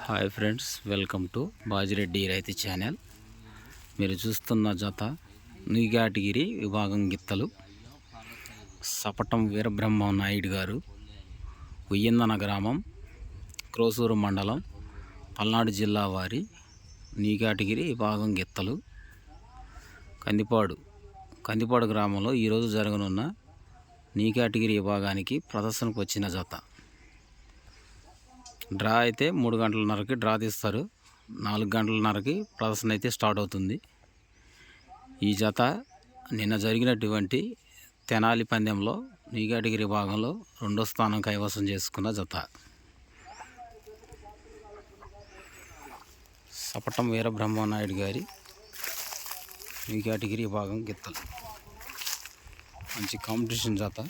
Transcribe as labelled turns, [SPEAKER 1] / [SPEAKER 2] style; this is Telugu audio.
[SPEAKER 1] Hi friends, welcome to Bajireddy రైతు ఛానల్. మీరు చూస్తున్న జత న్యూ కేటగిరీ విభాగం గిత్తలు సపటం వీరబ్రహ్మ నాయుడు గారు, ఉయ్యందన గ్రామం, క్రోసూరు మండలం, పల్నాడు జిల్లా వారి న్యూ కేటగిరీ విభాగం గిత్తలు కందిపాడు గ్రామంలో ఈరోజు జరగనున్న న్యూ కేటగిరీ విభాగానికి ప్రదర్శనకు వచ్చిన జత. డ్రా అయితే 3:30కి డ్రా తీస్తారు. 4:30కి ప్రదర్శన అయితే స్టార్ట్ అవుతుంది. ఈ జత నిన్న జరిగినటువంటి తెనాలి పందెంలో న్యూ కేటగిరీ భాగంలో 2వ స్థానం కైవసం చేసుకున్న జత. సపటం వీరబ్రహ్మ నాయుడు గారి న్యూ కేటగిరీ భాగం గిత్తలు మంచి కాంపిటీషన్ జత.